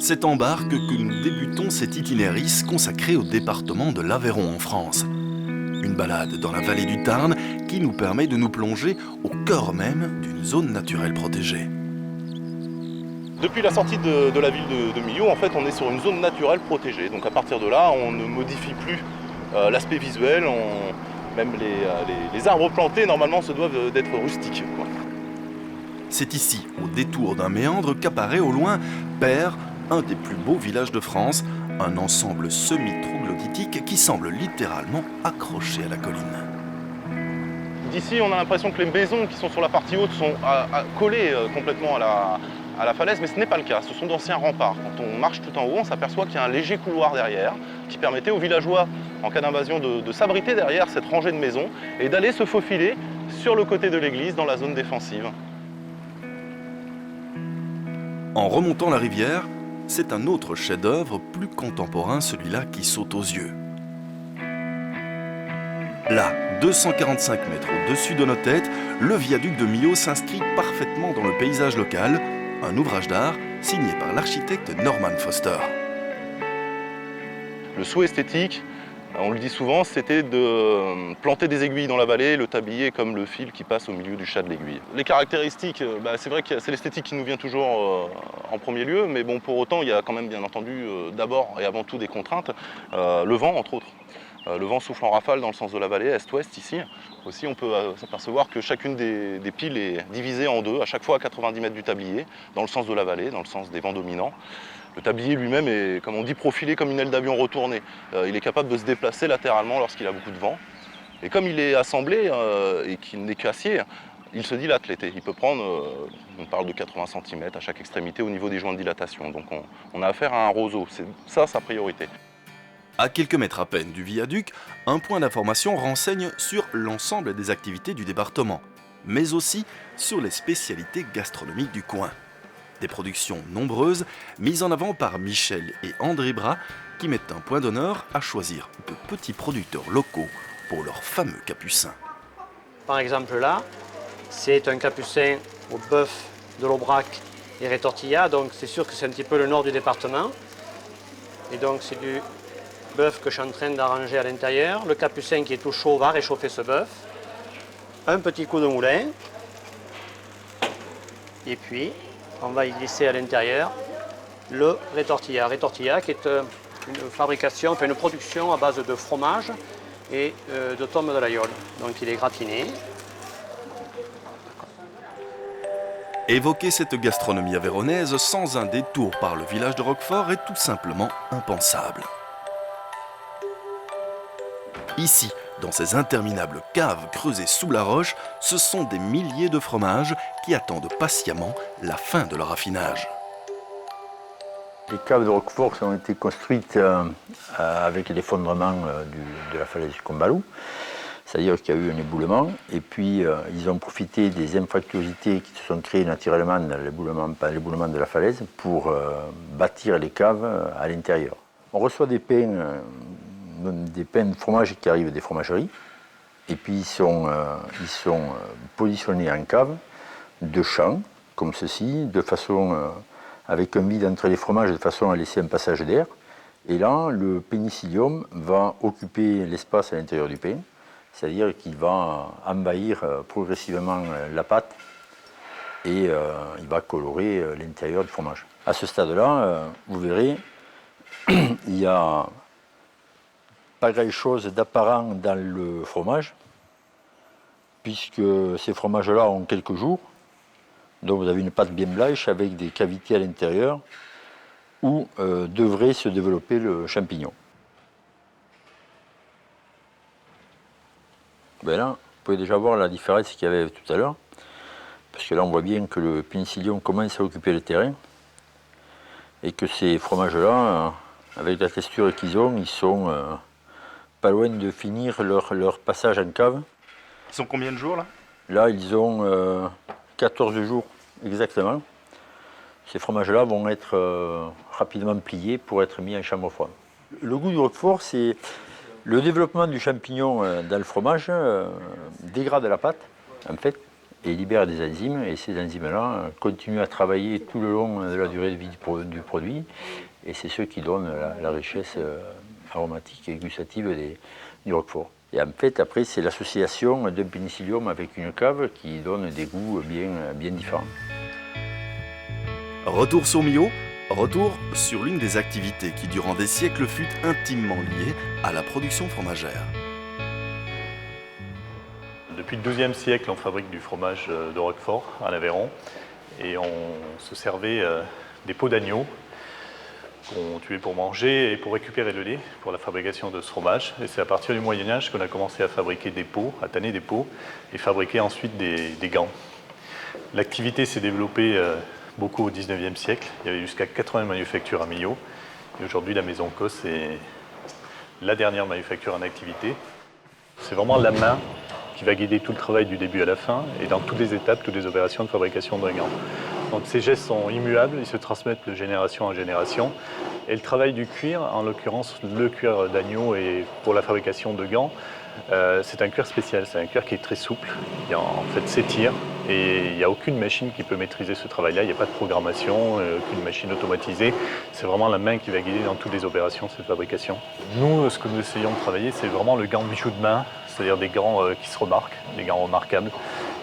C'est en barque que nous débutons cet itinéris consacré au département de l'Aveyron en France. Une balade dans la vallée du Tarn qui nous permet de nous plonger au cœur même d'une zone naturelle protégée. Depuis la sortie de la ville de Millau, en fait, on est sur une zone naturelle protégée. Donc à partir de là, on ne modifie plus l'aspect visuel. Même les arbres plantés, normalement, se doivent d'être rustiques, quoi. C'est ici, au détour d'un méandre, qu'apparaît au loin Père, un des plus beaux villages de France, un ensemble semi-troglodytique qui semble littéralement accroché à la colline. D'ici, on a l'impression que les maisons qui sont sur la partie haute sont collées complètement à la falaise, mais ce n'est pas le cas. Ce sont d'anciens remparts. Quand on marche tout en haut, on s'aperçoit qu'il y a un léger couloir derrière qui permettait aux villageois, en cas d'invasion, de s'abriter derrière cette rangée de maisons et d'aller se faufiler sur le côté de l'église dans la zone défensive. En remontant la rivière, c'est un autre chef-d'œuvre plus contemporain, celui-là qui saute aux yeux. Là, 245 mètres au-dessus de nos têtes, le viaduc de Millau s'inscrit parfaitement dans le paysage local, un ouvrage d'art signé par l'architecte Norman Foster. Le souhait esthétique, on le dit souvent, c'était de planter des aiguilles dans la vallée, le tablier comme le fil qui passe au milieu du chat de l'aiguille. Les caractéristiques, c'est vrai que c'est l'esthétique qui nous vient toujours en premier lieu, mais bon, pour autant, il y a quand même bien entendu d'abord et avant tout des contraintes. Le vent, entre autres. Le vent souffle en rafale dans le sens de la vallée, est-ouest ici. Aussi, on peut s'apercevoir que chacune des piles est divisée en deux, à chaque fois à 90 mètres du tablier, dans le sens de la vallée, dans le sens des vents dominants. Le tablier lui-même est, comme on dit, profilé comme une aile d'avion retournée. Il est capable de se déplacer latéralement lorsqu'il a beaucoup de vent. Et comme il est assemblé et qu'il n'est qu'acier, il se dilate l'été. Il peut prendre, on parle de 80 cm à chaque extrémité au niveau des joints de dilatation. Donc on a affaire à un roseau, c'est ça sa priorité. À quelques mètres à peine du viaduc, un point d'information renseigne sur l'ensemble des activités du département, mais aussi sur les spécialités gastronomiques du coin. Des productions nombreuses mises en avant par Michel et André Bras qui mettent un point d'honneur à choisir de petits producteurs locaux pour leur fameux capucin. Par exemple là, c'est un capucin au bœuf de l'Aubrac et rétortilla, donc c'est sûr que c'est un petit peu le nord du département. Et donc c'est du bœuf que je suis en train d'arranger à l'intérieur. Le capucin qui est tout chaud va réchauffer ce bœuf. Un petit coup de moulin. Et puis, on va y glisser à l'intérieur le rétortilla. Rétortilla qui est une fabrication, une production à base de fromage et de tomes de l'aïeul. Donc il est gratiné. Évoquer cette gastronomie aveyronnaise sans un détour par le village de Roquefort est tout simplement impensable. Ici, dans ces interminables caves creusées sous la roche, ce sont des milliers de fromages qui attendent patiemment la fin de leur affinage. Les caves de Roquefort ont été construites avec l'effondrement de la falaise du Combalou, c'est-à-dire qu'il y a eu un éboulement, et puis ils ont profité des infractuosités qui se sont créées naturellement dans l'éboulement de la falaise pour bâtir les caves à l'intérieur. On reçoit des pains de fromage qui arrivent des fromageries, et puis ils sont positionnés en cave de champ, comme ceci, de façon avec un vide entre les fromages, de façon à laisser un passage d'air. Et là, le pénicillium va occuper l'espace à l'intérieur du pain, c'est-à-dire qu'il va envahir progressivement la pâte et il va colorer l'intérieur du fromage. À ce stade-là, vous verrez, il n'y a pas grand-chose d'apparent dans le fromage, puisque ces fromages-là ont quelques jours. Donc vous avez une pâte bien blanche avec des cavités à l'intérieur où devrait se développer le champignon. Ben là, vous pouvez déjà voir la différence qu'il y avait tout à l'heure, parce que là on voit bien que le pénicillium commence à occuper le terrain et que ces fromages-là, avec la texture qu'ils ont, ils sont pas loin de finir leur passage en cave. Ils sont combien de jours là? Là, ils ont 14 jours exactement. Ces fromages-là vont être rapidement pliés pour être mis en chambre froide. Le goût du Roquefort, c'est le développement du champignon dans le fromage dégrade la pâte, en fait, et libère des enzymes. Et ces enzymes-là continuent à travailler tout le long de la durée de vie du produit. Et c'est ce qui donne la richesse aromatique et gustative du roquefort. Et en fait, après, c'est l'association d'un pénicillium avec une cave qui donne des goûts bien différents. Retour sur Millau, retour sur l'une des activités qui, durant des siècles, fut intimement liée à la production fromagère. Depuis le XIIe siècle, on fabrique du fromage de Roquefort à l'Aveyron et on se servait des peaux d'agneau qu'on tuait pour manger et pour récupérer le lait pour la fabrication de ce fromage. Et c'est à partir du Moyen-Âge qu'on a commencé à fabriquer des peaux, à tanner des peaux et fabriquer ensuite des gants. L'activité s'est développée beaucoup au XIXe siècle. Il y avait jusqu'à 80 manufactures à Millau. Et aujourd'hui, la maison Cos est la dernière manufacture en activité. C'est vraiment la main qui va guider tout le travail du début à la fin et dans toutes les étapes, toutes les opérations de fabrication d'un gant. Donc ces gestes sont immuables, ils se transmettent de génération en génération. Et le travail du cuir, en l'occurrence le cuir d'agneau et pour la fabrication de gants, c'est un cuir spécial, c'est un cuir qui est très souple, qui en fait s'étire et il n'y a aucune machine qui peut maîtriser ce travail-là, il n'y a pas de programmation, aucune machine automatisée, c'est vraiment la main qui va guider dans toutes les opérations de cette fabrication. Nous, ce que nous essayons de travailler, c'est vraiment le gant bijou de main, c'est-à-dire des gants qui se remarquent, des gants remarquables.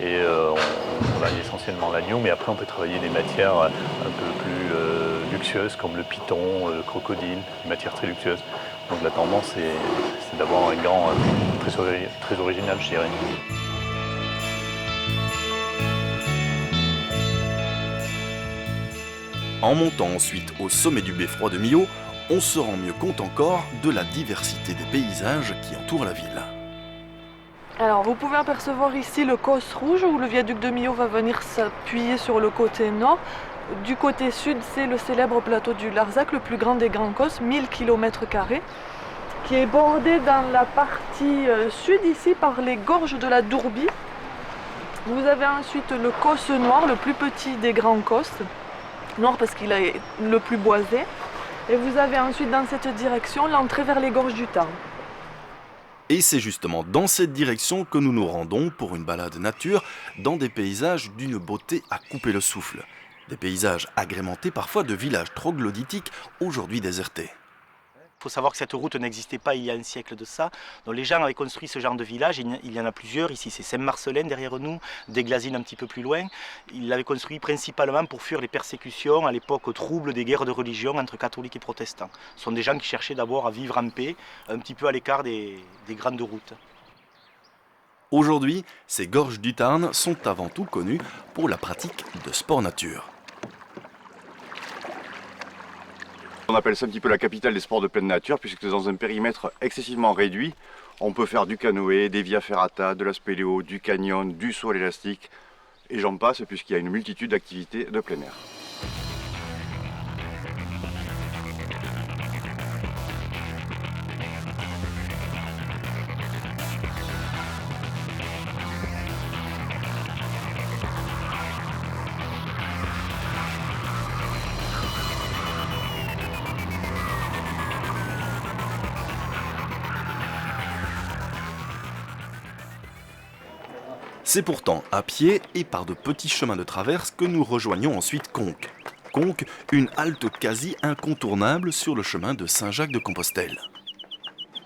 Et on travaille essentiellement l'agneau, mais après on peut travailler des matières un peu plus luxueuses comme le python, le crocodile, des matières très luxueuses. Donc la tendance c'est d'avoir un gant très original, je dirais. En montant ensuite au sommet du beffroi de Millau, on se rend mieux compte encore de la diversité des paysages qui entourent la ville. Alors vous pouvez apercevoir ici le Causse rouge où le viaduc de Millau va venir s'appuyer sur le côté nord. Du côté sud, c'est le célèbre plateau du Larzac, le plus grand des Grands Causses, 1000 km², qui est bordé dans la partie sud ici par les gorges de la Dourbie. Vous avez ensuite le Causse noir, le plus petit des Grands Causses, noir parce qu'il est le plus boisé. Et vous avez ensuite dans cette direction l'entrée vers les gorges du Tarn. Et c'est justement dans cette direction que nous nous rendons pour une balade nature dans des paysages d'une beauté à couper le souffle. Des paysages agrémentés parfois de villages troglodytiques aujourd'hui désertés. Il faut savoir que cette route n'existait pas il y a un siècle de ça. Donc les gens avaient construit ce genre de village, il y en a plusieurs. Ici c'est Saint-Marcelin derrière nous, Desglazines un petit peu plus loin. Ils l'avaient construit principalement pour fuir les persécutions à l'époque troubles des guerres de religion entre catholiques et protestants. Ce sont des gens qui cherchaient d'abord à vivre en paix, un petit peu à l'écart des grandes routes. Aujourd'hui, ces gorges du Tarn sont avant tout connues pour la pratique de sport nature. On appelle ça un petit peu la capitale des sports de pleine nature puisque dans un périmètre excessivement réduit, on peut faire du canoë, des via ferrata, de la spéléo, du canyon, du saut à l'élastique et j'en passe puisqu'il y a une multitude d'activités de plein air. C'est pourtant à pied et par de petits chemins de traverse que nous rejoignons ensuite Conques. Conques, une halte quasi incontournable sur le chemin de Saint-Jacques-de-Compostelle.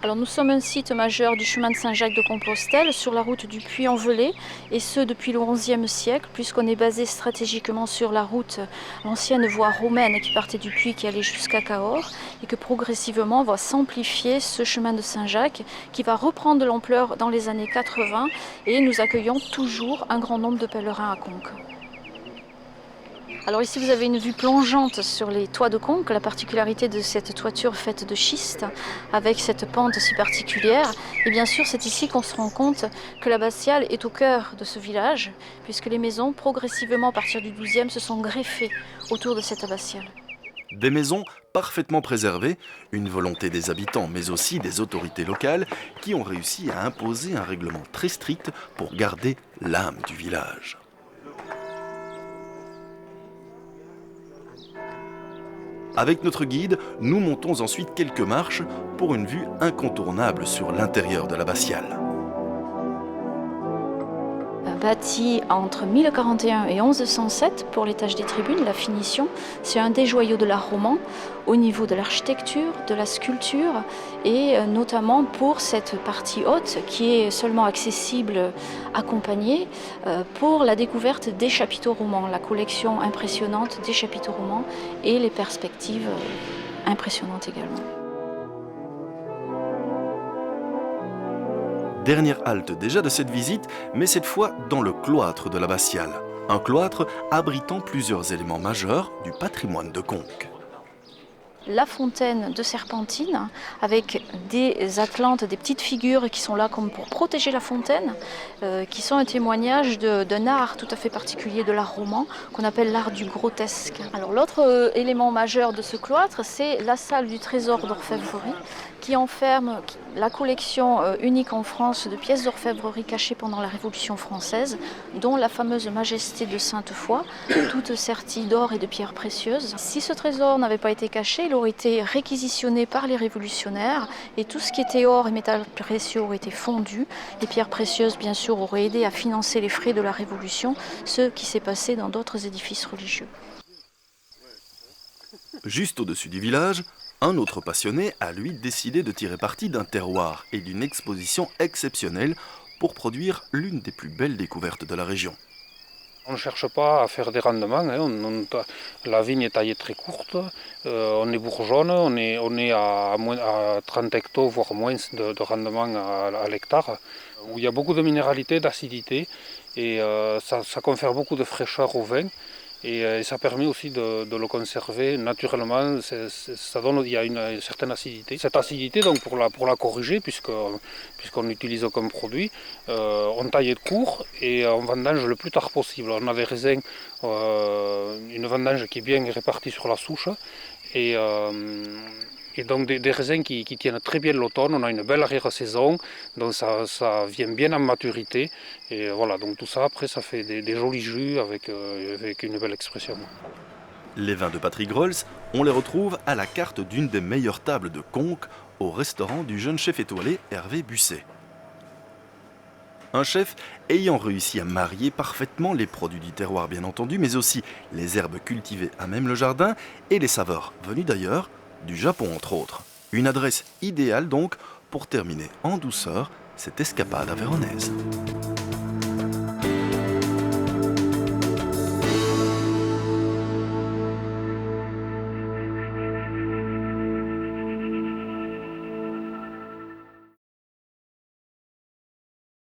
Alors nous sommes un site majeur du chemin de Saint-Jacques-de-Compostelle sur la route du Puy-en-Velay et ce depuis le XIe siècle puisqu'on est basé stratégiquement sur la route, l'ancienne voie romaine qui partait du Puy qui allait jusqu'à Cahors et que progressivement on va s'amplifier ce chemin de Saint-Jacques qui va reprendre de l'ampleur dans les années 80 et nous accueillons toujours un grand nombre de pèlerins à Conques. Alors ici vous avez une vue plongeante sur les toits de Conques, la particularité de cette toiture faite de schiste avec cette pente si particulière. Et bien sûr c'est ici qu'on se rend compte que l'abbatiale est au cœur de ce village puisque les maisons progressivement à partir du XIIe se sont greffées autour de cette abbatiale. Des maisons parfaitement préservées, une volonté des habitants mais aussi des autorités locales qui ont réussi à imposer un règlement très strict pour garder l'âme du village. Avec notre guide, nous montons ensuite quelques marches pour une vue incontournable sur l'intérieur de l'abbatiale. bâti entre 1041 et 1107 pour l'étage des tribunes, la finition. C'est un des joyaux de l'art roman au niveau de l'architecture, de la sculpture et notamment pour cette partie haute qui est seulement accessible accompagnée pour la découverte des chapiteaux romans, la collection impressionnante des chapiteaux romans et les perspectives impressionnantes également. Dernière halte déjà de cette visite, mais cette fois dans le cloître de l'abbatiale. Un cloître abritant plusieurs éléments majeurs du patrimoine de Conques. La fontaine de Serpentine avec des atlantes, des petites figures qui sont là comme pour protéger la fontaine, qui sont un témoignage d'un art tout à fait particulier de l'art roman qu'on appelle l'art du grotesque. Alors l'autre élément majeur de ce cloître, c'est la salle du trésor d'orfèvrerie qui enferme la collection unique en France de pièces d'orfèvrerie cachées pendant la Révolution française, dont la fameuse Majesté de Sainte-Foy, toute sertie d'or et de pierres précieuses. Si ce trésor n'avait pas été caché, il aurait été réquisitionné par les révolutionnaires et tout ce qui était or et métal précieux aurait été fondu. Les pierres précieuses, bien sûr, auraient aidé à financer les frais de la Révolution, ce qui s'est passé dans d'autres édifices religieux. Juste au-dessus du village, un autre passionné a lui décidé de tirer parti d'un terroir et d'une exposition exceptionnelle pour produire l'une des plus belles découvertes de la région. On ne cherche pas à faire des rendements, la vigne est taillée très courte, on est bourgeonne, on est à 30 hectos, voire moins de rendement à l'hectare, où il y a beaucoup de minéralité, d'acidité, et ça confère beaucoup de fraîcheur au vin. Et ça permet aussi de le conserver naturellement, il y a une certaine acidité. Cette acidité, donc pour la corriger, puisqu'on l'utilise comme produit, on taille court et on vendange le plus tard possible. On a des raisins, une vendange qui est bien répartie sur la souche. Et donc des raisins qui tiennent très bien l'automne, on a une belle arrière-saison, donc ça vient bien en maturité. Et voilà, donc tout ça après ça fait des jolis jus avec une belle expression. Les vins de Patrick Rolls, on les retrouve à la carte d'une des meilleures tables de Conques, au restaurant du jeune chef étoilé Hervé Busset. Un chef ayant réussi à marier parfaitement les produits du terroir bien entendu, mais aussi les herbes cultivées à même le jardin et les saveurs venues d'ailleurs, du Japon entre autres. Une adresse idéale donc pour terminer en douceur cette escapade avéronaise.